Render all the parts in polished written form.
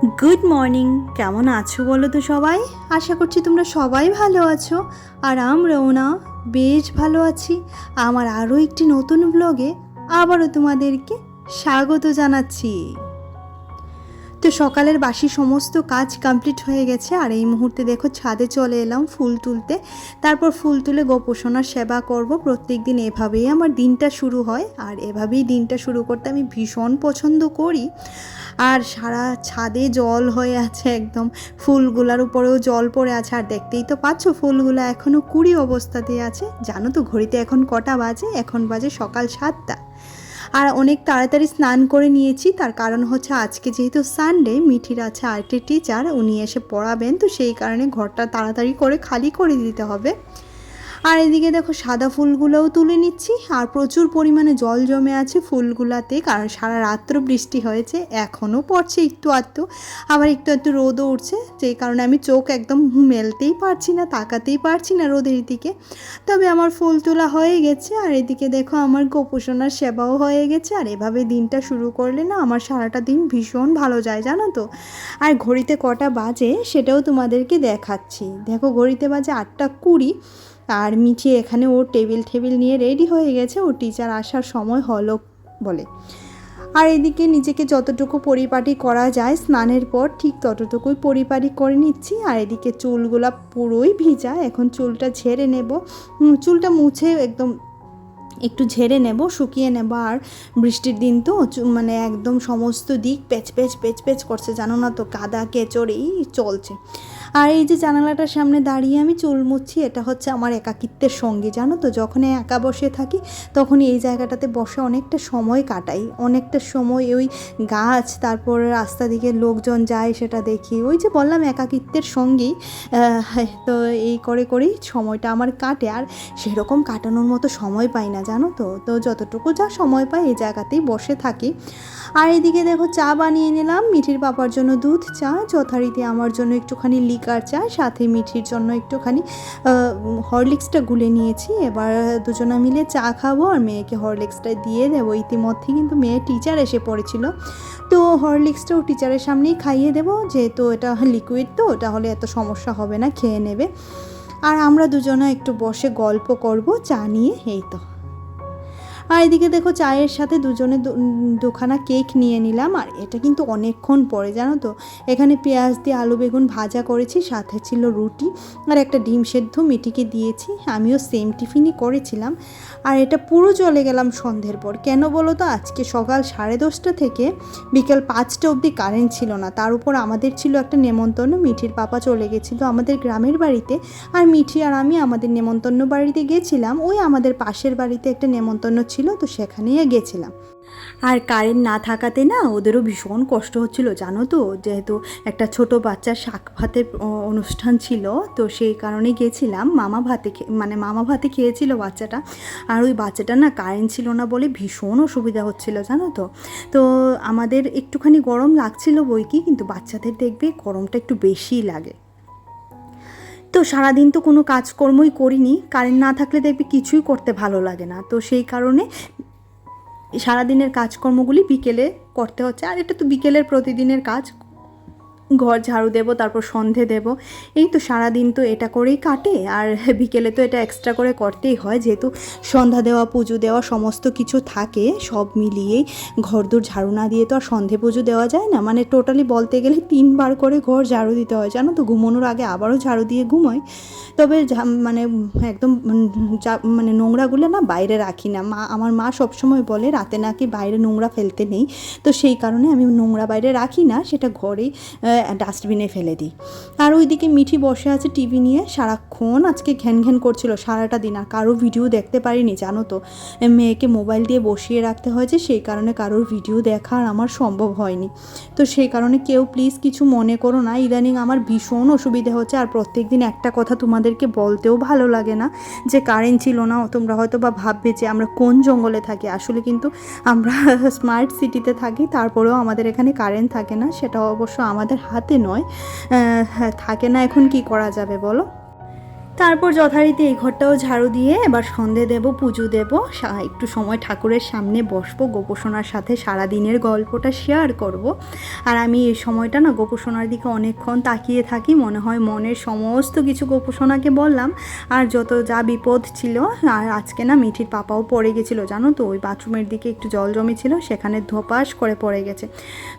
Good morning. কেমন আছো বলো তো সবাই? আশা করছি তোমরা সবাই ভালো আছো, আর আমরাও না বেশ ভালো আছি। আমার আরও একটি নতুন ব্লগে আবারও তোমাদেরকে স্বাগত জানাচ্ছি। তো সকালের বাসি সমস্ত কাজ কমপ্লিট হয়ে গেছে, আর এই মুহূর্তে দেখো ছাদে চলে এলাম ফুল তুলতে। তারপর ফুল তুলে গোপোষণার সেবা করব। প্রত্যেক দিন এভাবেই আমার দিনটা শুরু হয়, আর এভাবেই দিনটা শুরু করতে আমি ভীষণ পছন্দ করি। আর সারা ছাদে জল হয়ে আছে, একদম ফুলগুলার উপরেও জল পড়ে আছে। আর দেখতেই তো পাচ্ছ ফুলগুলো এখনও কুড়ি অবস্থাতেই আছে। জানো তো ঘড়িতে এখন কটা বাজে? এখন বাজে সকাল 7টা। আর অনেক তাড়াতাড়ি স্নান করে নিয়েছি, তার কারণ হচ্ছে আজকে যেহেতু সানডে, মিঠির আছে আর্টের টিচার, উনি এসে পড়াবেন, তো সেই কারণে ঘরটা তাড়াতাড়ি করে খালি করে দিতে হবে। আর এদিকে দেখো সাদা ফুলগুলোও তুলে নিচ্ছি, আর প্রচুর পরিমাণে জল জমে আছে ফুলগুলাতে, কারণ সারা রাত্র বৃষ্টি হয়েছে, এখনও পড়ছে একটু আধটু, আবার একটু একটু রোদও উঠছে, যেই কারণে আমি চোখ একদম মেলতেই পারছি না, তাকাতেই পারছি না রোদের দিকে। তবে আমার ফুল তোলা হয়ে গেছে, আর এদিকে দেখো আমার গোপোষণার সেবাও হয়ে গেছে। আর এভাবে দিনটা শুরু করলে না আমার সারাটা দিন ভীষণ ভালো যায়, জানো তো। আর ঘড়িতে কটা বাজে সেটাও তোমাদেরকে দেখাচ্ছি। দেখো ঘড়িতে বাজে 8:20। আর মিঠি এখানে ওর টেবিল নিয়ে রেডি হয়ে গেছে, ওর টিচার আসার সময় হলো বলে। আর এদিকে নিজেকে যতটুকু পরিপাটি করা যায় স্নানের পর ঠিক ততটুকুই পরিপাটি করে নিচ্ছি। আর এদিকে চুলগুলা পুরোই ভিজা, এখন চুলটা ঝেড়ে নেব, চুলটা মুছে একদম একটু ঝেড়ে নেব, শুকিয়ে নেব। আর বৃষ্টির দিন তো মানে একদম সমস্ত দিক পেচ করছে, জানো না তো, কাদা কেচড়েই চলছে। আর এই যে জানালাটার সামনে দাঁড়িয়ে আমি চুল মুছছি, এটা হচ্ছে আমার একাকিত্বের সঙ্গী, জানো তো। যখন একা বসে থাকি তখন এই জায়গাটাতে বসে অনেকটা সময় কাটাই, অনেকটা সময় ওই গাছ, তারপর রাস্তা দিকে লোকজন যায় সেটা দেখি, ওই যে বললাম একাকিত্বের সঙ্গী। তো এই করেই সময়টা আমার কাটে। আর সেরকম কাটানোর মতো সময় পাই না, জানো তো। তো যতটুকু যা সময় পাই এই জায়গাতেই বসে থাকি। আর এদিকে দেখো চা বানিয়ে নিলাম, মিঠির পাপার জন্য দুধ চা, যথারীতি আমার জন্য একটুখানি লিকার চা, সাথে মিঠির জন্য একটুখানি হরলিক্সটা গুলে নিয়েছি। এবার দুজনা মিলে চা খাবো, আর মেয়েকে হরলিক্সটা দিয়ে দেবো। ইতিমধ্যে কিন্তু মেয়ে টিচার এসে পড়েছিল, তো হরলিক্সটাও টিচারের সামনেই খাইয়ে দেবো, যেহেতু এটা লিকুইড, তো ওটা হলে এত সমস্যা হবে না, খেয়ে নেবে। আর আমরা দুজনে একটু বসে গল্প করব চা নিয়ে, এই তো। আর এদিকে দেখো চায়ের সাথে দুজনে দুখানা কেক নিয়ে নিলাম। আর এটা কিন্তু অনেকক্ষণ পরে, জানো তো। এখানে পেঁয়াজ দিয়ে আলু বেগুন ভাজা করেছি, সাথে ছিল রুটি আর একটা ডিম সেদ্ধ মিঠিকে দিয়েছি। আমিও সেম টিফিনই করেছিলাম। আর এটা পুরো চলে গেলাম সন্ধ্যের পর। কেন বলো তো, আজকে সকাল 10:30 থেকে বিকেল 5টা অবধি কারেন্ট ছিল না। তার উপর আমাদের ছিল একটা নেমন্তন্ন, মিঠির পাপা চলে গেছিলো আমাদের গ্রামের বাড়িতে, আর মিঠি আর আমি আমাদের নেমন্তন্ন বাড়িতে গেছিলাম। ওই আমাদের পাশের বাড়িতে একটা নেমন্তন্ন ছিল, তো সেখানেই গেছিলাম। আর কারেন্ট না থাকাতে না ওদেরও ভীষণ কষ্ট হচ্ছিল, জানো তো, যেহেতু একটা ছোট বাচ্চার শাক ভাতের অনুষ্ঠান ছিল, তো সেই কারণে গেছিলাম। মামা ভাতে খেয়েছিল বাচ্চাটা। আর ওই বাচ্চাটা না কারেন্ট ছিল না বলে ভীষণ অসুবিধা হচ্ছিল, জানো তো। তো আমাদের একটুখানি গরম লাগছিল বই কি, কিন্তু বাচ্চাদের দেখবে গরমটা একটু বেশিই লাগে। তো সারাদিন তো কোনো কাজকর্মই করিনি, কারেন্ট না থাকলে দেখবে কিছুই করতে ভালো লাগে না, তো সেই কারণে সারাদিনের কাজকর্মগুলি বিকেলে করতে হচ্ছে। আর এটা তো বিকেলের প্রতিদিনের কাজ, ঘর ঝাড়ু দেবো, তারপর সন্ধে দেবো, এই তো সারাদিন তো এটা করেই কাটে। আর বিকেলে তো এটা এক্সট্রা করে করতেই হয়, যেহেতু সন্ধ্যা দেওয়া, পুজো দেওয়া সমস্ত কিছু থাকে, সব মিলিয়েই ঘরদোর ঝাড়ু না দিয়ে তো আর সন্ধে পুজো দেওয়া যায় না। মানে টোটালি বলতে গেলে 3বার করে ঘর ঝাড়ু দিতে হয়, জানো তো। ঘুমানোর আগে আবারও ঝাড়ু দিয়ে ঘুমোয়। তবে মানে একদম মানে নোংরাগুলো না বাইরে রাখি না। আমার মা সবসময় বলে রাতে নাকি বাইরে নোংরা ফেলতে নেই, তো সেই কারণে আমি নোংরা বাইরে রাখি না, সেটা ঘরেই ডাস্টবিনে ফেলে দিই। আর ওইদিকে মিঠি বসে আছে টিভি নিয়ে, সারাক্ষণ আজকে ঘ্যান করছিল সারাটা দিন। আর কারোর ভিডিও দেখতে পারিনি, জানো তো। মেয়েকে মোবাইল দিয়ে বসিয়ে রাখতে হয়েছে, সেই কারণে কারোর ভিডিও দেখা আর আমার সম্ভব হয়নি। তো সেই কারণে কেউ প্লিজ কিছু মনে করো না, ইদানিং আমার ভীষণ অসুবিধা হচ্ছে। আর প্রত্যেক দিন একটা কথা তোমাদেরকে বলতেও ভালো লাগে না, যে কারেন্ট ছিল না। তোমরা হয়তো বা ভাববে যে আমরা কোন জঙ্গলে থাকি, আসলে কিন্তু আমরা স্মার্ট সিটিতে থাকি, তারপরেও আমাদের এখানে কারেন্ট থাকে না। সেটা অবশ্য আমাদের হাতে নয়, থাকে না, এখন কি করা যাবে বলো। তারপর যথারীতি এই ঘরটাও ঝাড়ু দিয়ে এবার সন্ধে দেব, পুজো দেব, একটু সময় ঠাকুরের সামনে বসবো, গোপোষণার সাথে সারা দিনের গল্পটা শেয়ার করব। আর আমি এই সময়টা না গোপোষণার দিকে অনেকক্ষণ তাকিয়ে থাকি, মনে হয় মনের সমস্ত কিছু গোপোষণাকে বললাম। আর যত যা বিপদ ছিল, আর আজকে না মিঠির পাপাও পড়ে গেছিলো জানো তো, ওই বাথরুমের দিকে একটু জল জমেছিল, সেখানে ধপাস করে পড়ে গেছে,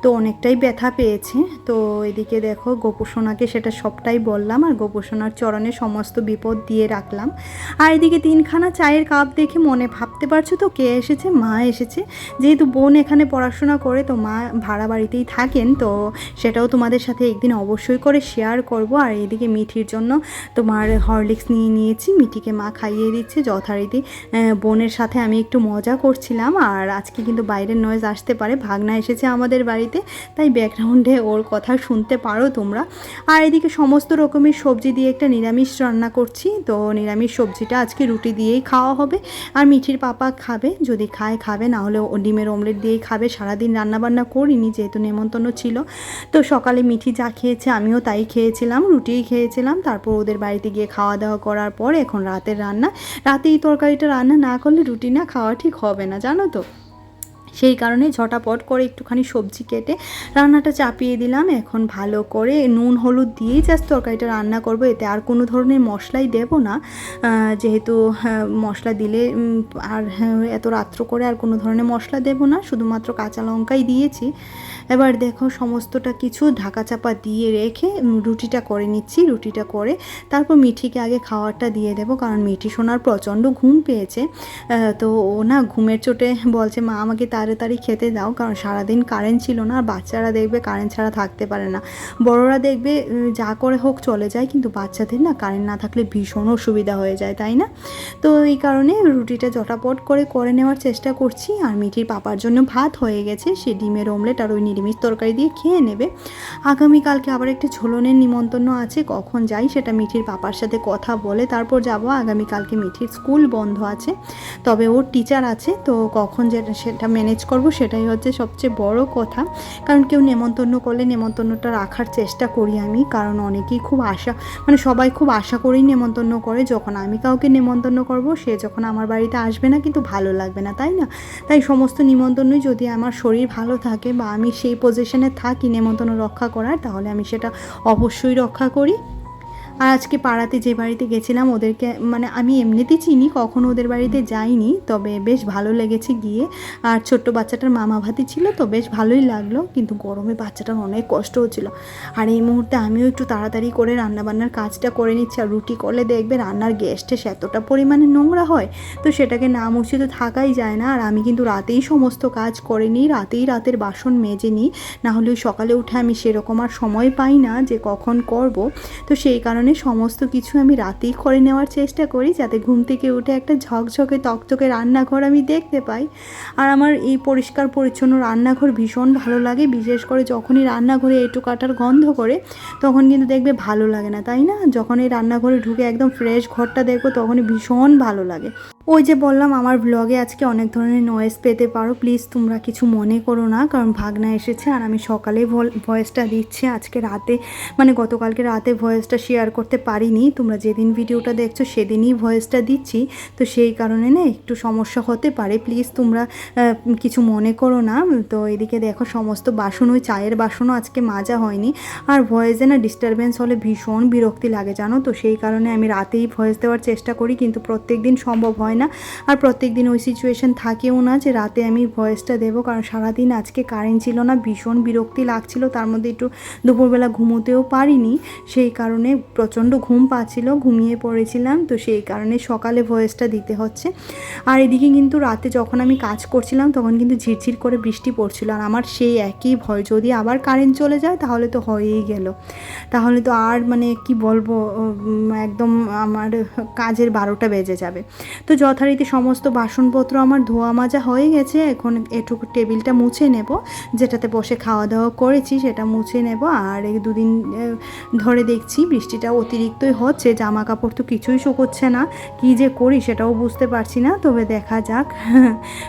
তো অনেকটাই ব্যথা পেয়েছে। তো এদিকে দেখো গোপোষণাকে সেটা সবটাই বললাম, আর গোপোষণার চরণে সমস্ত বিপদ দিয়ে রাখলাম। আর এদিকে 3খানা চায়ের কাপ দেখে মনে ভাবতে পারছো তো কে এসেছে? মা এসেছে। যেহেতু বোন এখানে পড়াশোনা করে, তো মা ভাড়া বাড়িতেই থাকেন, তো সেটাও তোমাদের সাথে একদিন অবশ্যই করে শেয়ার করব। আর এদিকে মিঠির জন্য তোমার হরলিক্স নিয়ে নিয়েছি, মিঠিকে মা খাইয়ে দিচ্ছে যথারীতি। বোনের সাথে আমি একটু মজা করছিলাম। আর আজকে কিন্তু বাইরের নয়েজ আসতে পারে, ভাগনা এসেছে আমাদের বাড়িতে, তাই ব্যাকগ্রাউন্ডে ওর কথা শুনতে পারো তোমরা। আর এদিকে সমস্ত রকমের সবজি দিয়ে একটা নিরামিষ রান্না করছি, তো নিরামিষ সবজিটা আজকে রুটি দিয়েই খাওয়া হবে। আর মিঠির পাপা খাবে, যদি খায় খাবে, না হলে ডিমের অমলেট দিয়েই খাবে। সারাদিন রান্নাবান্না করিনি যেহেতু নেমন্তন্ন ছিল, তো সকালে মিঠি যা খেয়েছে আমিও তাই খেয়েছিলাম, রুটিই খেয়েছিলাম। তারপর ওদের বাড়িতে গিয়ে খাওয়া দাওয়া করার পর এখন রাতের রান্না। রাতে এই তরকারিটা রান্না না করলে রুটি না খাওয়া ঠিক হবে না জানো তো, সেই কারণে ঝটাপট করে একটুখানি সবজি কেটে রান্নাটা চাপিয়ে দিলাম। এখন ভালো করে নুন হলুদ দিয়েই জাস্ট তরকারিটা রান্না করব, এতে আর কোনো ধরনের মশলাই দেব না, যেহেতু মশলা দিলে আর এত রাত্র করে আর কোনো ধরনের মশলা দেব না, শুধুমাত্র কাঁচা লঙ্কাই দিয়েছি। এবার দেখো সমস্তটা কিছু ঢাকা চাপা দিয়ে রেখে রুটিটা করে নিচ্ছি। রুটিটা করে তারপর মিঠিকে আগে খাওয়ারটা দিয়ে দেবো, কারণ মিঠি সোনার প্রচণ্ড ঘুম পেয়েছে। তো ও না ঘুমের চোটে বলছে মা আমাকে তাড়াতাড়ি খেতে দাও, কারণ সারাদিন কারেন্ট ছিল না। আর বাচ্চারা দেখবে কারেন্ট ছাড়া থাকতে পারে না, বড়রা দেখবে যা করে হোক চলে যায়, কিন্তু বাচ্চাদের না কারেন্ট না থাকলে ভীষণ অসুবিধা হয়ে যায়, তাই না? তো এই কারণে রুটিটা ঝটাপট করে নেওয়ার চেষ্টা করছি। আর মিঠির পাপার জন্য ভাত হয়ে গেছে, সে ডিমের অমলেট আর ওই নিরামিষ তরকারি দিয়ে খেয়ে নেবে। আগামীকালকে আবার একটা ঝোলনের নিমন্ত্রণ আছে, কখন যাই সেটা মিঠির পাপার সাথে কথা বলে তারপর যাব। আগামীকালকে মিঠির স্কুল বন্ধ আছে, তবে ওর টিচার আছে, তো কখন সেটা ম্যানেজ করব সেটাই হচ্ছে সবচেয়ে বড় কথা। কারণ কেউ নেমন্তন্ন করলে নেমন্তন্নটা রাখার চেষ্টা করি আমি, কারণ অনেকেই খুব আশা, মানে সবাই খুব আশা করেই নেমন্তন্ন করে। যখন আমি কাউকে নেমন্তন্ন করব, সে যখন আমার বাড়িতে আসবে না, কিন্তু ভালো লাগবে না, তাই না? তাই সমস্ত নিমন্ত্রণই যদি আমার শরীর ভালো থাকে বা আমি সেই পজিশনে থাকি নেমন্তন্ন রক্ষা করার, তাহলে আমি সেটা অবশ্যই রক্ষা করি। আর আজকে পাড়াতে যে বাড়িতে গেছিলাম ওদেরকে, মানে আমি এমনিতেই চিনি, কখনো ওদের বাড়িতে যাইনি, তবে বেশ ভালো লেগেছে গিয়ে। আর ছোট্ট বাচ্চাটার মামা ভাতি ছিল, তো বেশ ভালোই লাগলো, কিন্তু গরমে বাচ্চাটার অনেক কষ্ট হচ্ছিলো। আর এই মুহূর্তে আমিও একটু তাড়াতাড়ি করে রান্নাবান্নার কাজটা করে নিচ্ছি। আর রুটি করলে দেখবে রান্নার গ্যাসটা এতটা পরিমাণে নোংরা হয়, তো সেটাকে না মুছে তো থাকাই যায় না। আর আমি কিন্তু রাতেই সমস্ত কাজ করে নিই, রাতেই রাতের বাসন মেজে নিই, না হলে সকালে উঠে আমি সেরকম আর সময় পাই না যে কখন করব। তো সেই কারণে সমস্ত কিছু আমি রাতেই করে নেওয়ার চেষ্টা করি, যাতে ঘুম থেকে উঠে একটা ঝকঝকে তকতকে রান্নাঘর আমি দেখতে পাই। আর আমার এই পরিষ্কার পরিচ্ছন্ন রান্নাঘর ভীষণ ভালো লাগে, বিশেষ করে যখনই রান্নাঘরে এঁটো কাটার গন্ধ করে, তখন কিন্তু দেখবে ভালো লাগে না, তাই না? যখন এই রান্নাঘরে ঢুকে একদম ফ্রেশ ঘরটা দেখবো, তখনই ভীষণ ভালো লাগে। ওই যে বললাম আমার ব্লগে আজকে অনেক ধরনের নয়েজ পেতে পারো, প্লিজ তোমরা কিছু মনে করো না, কারণ ভাগনা এসেছে আর আমি সকালেই ভয়েসটা দিচ্ছি। আজকে রাতে, মানে গতকালকে রাতে ভয়েসটা শেয়ার করতে পারিনি, তোমরা যেদিন ভিডিওটা দেখছো সেদিনই ভয়েসটা দিচ্ছি, তো সেই কারণে না একটু সমস্যা হতে পারে, প্লিজ তোমরা কিছু মনে করো না। তো এদিকে দেখো সমস্ত বাসন, ওই চায়ের বাসনও আজকে মাজা হয়নি। আর ভয়েসে না ডিস্টারবেন্স হলে ভীষণ বিরক্তি লাগে জানো তো, সেই কারণে আমি রাতেই ভয়েস দেওয়ার চেষ্টা করি, কিন্তু প্রত্যেক দিন সম্ভব হয় না। আর প্রত্যেক দিন ওই সিচুয়েশন থাকেও না যে রাতে আমি ভয়েসটা দেবো, কারণ সারাদিন আজকে কারেন্ট ছিল না, ভীষণ বিরক্তি লাগছিল, তার মধ্যে একটু দুপুরবেলা ঘুমোতেও পারিনি, সেই কারণে প্রচণ্ড ঘুম পাচ্ছিল, ঘুমিয়ে পড়েছিলাম, তো সেই কারণে সকালে ভয়েসটা দিতে হচ্ছে। আর এদিকে কিন্তু রাতে যখন আমি কাজ করছিলাম তখন কিন্তু ঝিরঝির করে বৃষ্টি পড়ছিল, আর আমার সেই একই ভয়, যদি আবার কারেন্ট চলে যায় তাহলে তো হয়েই গেল, তাহলে তো আর মানে কি বলবো, একদম আমার কাজের 12টা বেজে যাবে। তো যথারীতি সমস্ত বাসনপত্র আমার ধোয়া মাজা হয়ে গেছে। এখন এটুকু টেবিলটা মুছে নেব, যেটাতে বসে খাওয়া দাওয়া করেছি সেটা মুছে নেব। আর এই দুদিন ধরে দেখছি বৃষ্টিটা অতিরিক্তই হচ্ছে, জামা কাপড় তো কিছুই শুকোচ্ছে না, কী যে করি সেটাও বুঝতে পারছি না। তবে দেখা যাক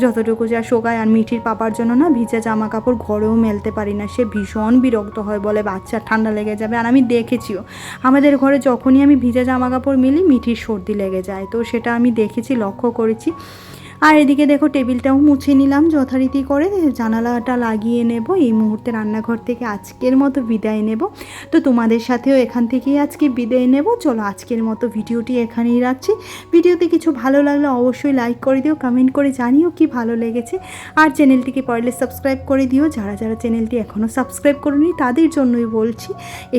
যতটুকু যা শোকায়। আর মিঠির পাপার জন্য না ভিজা জামা কাপড় ঘরেও মেলতে পারি না, সে ভীষণ বিরক্ত হয়, বলে বাচ্চার ঠান্ডা লেগে যাবে। আর আমি দেখেছিও আমাদের ঘরে যখনই আমি ভিজা জামা কাপড় মিলি মিঠির সর্দি লেগে যায়, তো সেটা আমি দেখেছি, লক্ষ্য করেছি। আর এদিকে দেখো টেবিলটাও মুছে নিলাম যথারীতি করে, জানালাটা লাগিয়ে নেব। এই মুহূর্তে রান্নাঘর থেকে আজকের মতো বিদায় নেব। তো তোমাদের সাথেও এখান থেকেই আজকে বিদায় নেব। চলো আজকের মতো ভিডিওটি এখানেই রাখছি। ভিডিওতে কিছু ভালো লাগলে অবশ্যই লাইক করে দিও, কমেন্ট করে জানিও কি ভালো লেগেছে। আর চ্যানেলটিকে পারলে সাবস্ক্রাইব করে দিও, যারা যারা চ্যানেলটি এখনও সাবস্ক্রাইব করেনি তাদের জন্যই বলছি।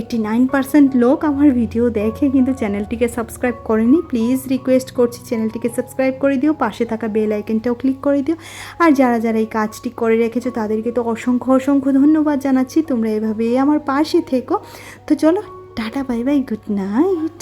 89% লোক আমার ভিডিও দেখে কিন্তু চ্যানেলটিকে সাবস্ক্রাইব করেনি। প্লিজ রিকোয়েস্ট করছি চ্যানেলটিকে সাবস্ক্রাইব করে দিও, পাশে থাকা বেল আইকনটাও ক্লিক করে দিও। আর যারা যারা এই কাজটি করে রেখেছো তাদেরকে তো অসংখ্য অসংখ্য ধন্যবাদ জানাচ্ছি। তোমরা এভাবেই আমার পাশে থেকো। তো চলো tata, bye bye, good night.